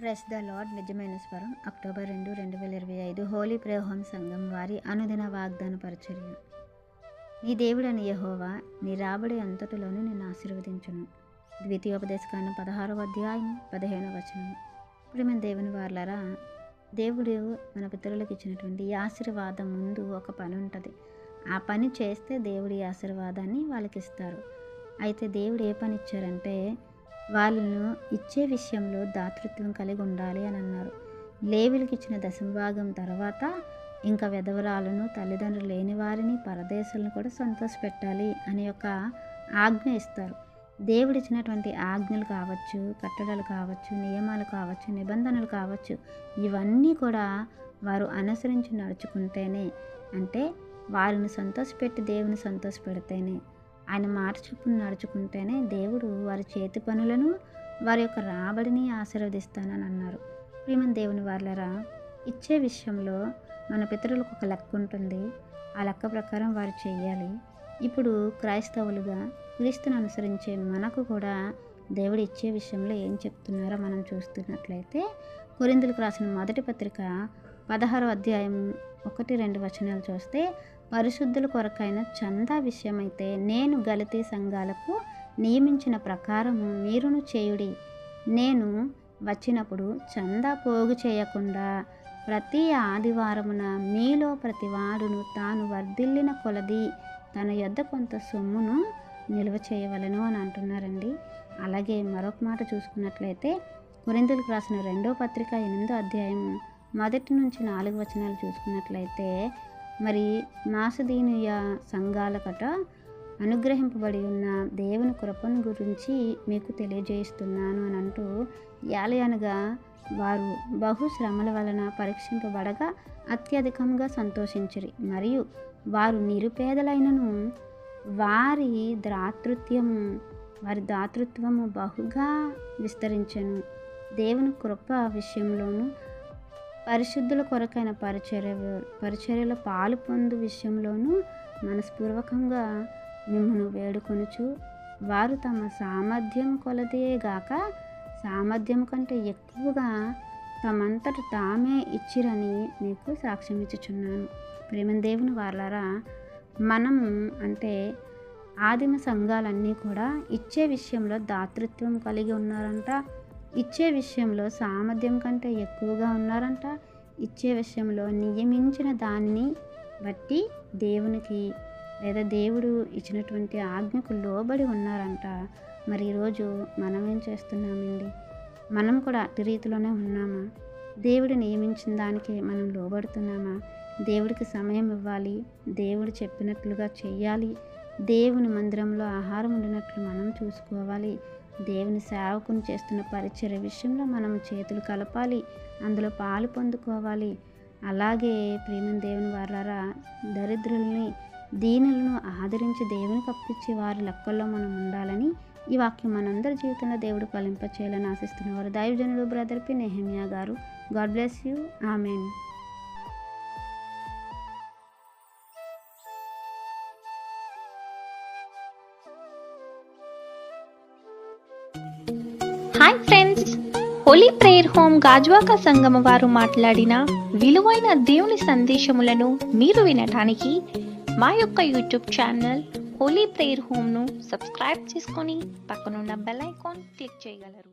Press the lord నిజమైన స్వరం October 2, 2025 Holi prayer home సంఘం వారి అనుదిన వాగ్దాన పరిచర్య. నీ దేవుడైన యెహోవా నీ రాబడి అంతటిలోనూ నిన్ను ఆశీర్వదించును. ద్వితీయోపదేశకాండం 16వ అధ్యాయం 15వ వచనం. ప్రియమైన దేవుని వారలారా, దేవుడు మన పితరులకు ఇచ్చినటువంటి ఈ ఆశీర్వాదం ముందు ఒక పని ఉంటుంది. ఆ పని చేస్తే దేవుడి ఆశీర్వాదాన్ని వాళ్ళకి ఇస్తారు. అయితే దేవుడు ఏ పని ఇచ్చారంటే వాళ్ళను ఇచ్చే విషయంలో దాతృత్వం కలిగి ఉండాలి అని అన్నారు. లేవీయులకు ఇచ్చిన దశమభాగం తర్వాత ఇంకా విధవరాలను, తల్లిదండ్రులు లేని వారిని, పరదేశులను కూడా సంతోషపెట్టాలి అనే ఒక ఆజ్ఞ ఇస్తారు. దేవుడు ఇచ్చినటువంటి ఆజ్ఞలు కావచ్చు, కట్టడలు కావచ్చు, నియమాలు కావచ్చు, నిబంధనలు కావచ్చు, ఇవన్నీ కూడా వారు అనుసరించి నడుచుకుంటేనే, అంటే వారిని సంతోషపెట్టి దేవుని సంతోషపెడితేనే, ఆయన మాట చొప్పున నడుచుకుంటేనే దేవుడు వారి చేతి పనులను, వారి యొక్క రాబడిని ఆశీర్వదిస్తానని అన్నారు. ప్రియమైన దేవుని వారలారా, ఇచ్చే విషయంలో మన పితరులకు ఒక లెక్క ఉంటుంది. ఆ లెక్క ప్రకారం వారు చేయాలి. ఇప్పుడు క్రైస్తవులుగా క్రీస్తును అనుసరించే మనకు కూడా దేవుడు ఇచ్చే విషయంలో ఏం చెప్తున్నారో మనం చూస్తున్నట్లయితే, కొరింథీయులకు రాసిన మొదటి పత్రిక 16వ అధ్యాయం 1-2 వచనాలు చూస్తే, పరిశుద్ధుల కొరకైన చందా విషయమైతే నేను గలతీ సంఘాలకు నియమించిన ప్రకారము మీరును చేయుడి. నేను వచ్చినప్పుడు చందా పోగు చేయకుండా ప్రతి ఆదివారమున మీలో ప్రతివాడును తాను వర్ధిల్లిన కొలది తన యొద్ద కొంత సొమ్మును నిల్వ చేయవలెను అని అంటున్నారండి. అలాగే మరొక మాట చూసుకున్నట్లయితే, కొరింథీయులకు రాసిన 2వ పత్రిక 8వ అధ్యాయం 1-4 వచనాలు చూసుకున్నట్లయితే, మరి మాసిదోనియ సంఘాలకట అనుగ్రహింపబడి ఉన్న దేవుని కృపను గురించి మీకు తెలియజేస్తున్నాను అని అంటూ, యాలయనగా వారు బహు శ్రమల వలన పరీక్షింపబడగా అత్యధికంగా సంతోషించిరి. మరియు వారు నిరుపేదలైనను వారి దాతృత్వము బహుగా విస్తరించెను. దేవుని కృప విషయంలోను, పరిశుద్ధుల కొరకైన పరిచర్యలో పాలు పొందు విషయంలోనూ మనస్పూర్వకంగా మిమ్మును వేడుకొనుచు, వారు తమ సామర్థ్యం కొలదే గాక సామర్థ్యం కంటే ఎక్కువగా తమంతట తామే ఇచ్చిరని మీకు సాక్ష్యం ఇచ్చుచున్నాను. ప్రియమైన దేవుని వారలారా, మనం అంటే ఆదిమ సంఘాలన్నీ కూడా ఇచ్చే విషయంలో దాతృత్వం కలిగి ఉన్నారంట. ఇచ్చే విషయంలో సామర్థ్యం కంటే ఎక్కువగా ఉన్నారంట. ఇచ్చే విషయంలో నియమించిన దానిని బట్టి దేవునికి లేదా దేవుడు ఇచ్చినటువంటి ఆజ్ఞకు లోబడి ఉన్నారంట. మరి ఈరోజు మనం ఏం చేస్తున్నామండి? మనం కూడా అటు రీతిలోనే ఉన్నామా? దేవుడు నియమించిన దానికి మనం లోబడుతున్నామా? దేవుడికి సమయం ఇవ్వాలి, దేవుడు చెప్పినట్లుగా చెయ్యాలి, దేవుని మందిరంలో ఆహారం ఉండినట్లు మనం చూసుకోవాలి, దేవుని సేవకుని చేస్తున్న పరిచర్య విషయంలో మనం చేతులు కలపాలి, అందులో పాలు పొందుకోవాలి. అలాగే ప్రియమైన దేవుని వారలారా, దరిద్రుల్ని, దీనులను ఆదరించి దేవునికి అప్పించి వారి లెక్కల్లో మనం ఉండాలని ఈ వాక్యం మనందరి జీవితంలో దేవుడు ఫలింపచేయాలని ఆశిస్తున్నవారు దైవజనుడు బ్రదర్ పి. నెహెమియా గారు. God bless you. Amen. Hi friends, Holi prayer home Gajuwaka సంఘం వారు మాట్లాడిన విలువైన దేవుని సందేశములను మీరు వినటానికి మా యొక్క యూట్యూబ్ ఛానల్ హోలీ ప్రేయర్ హోమ్ను సబ్స్క్రైబ్ చేసుకొని పక్కనున్న బెల్ ఐకాన్ క్లిక్ చేయగలరు.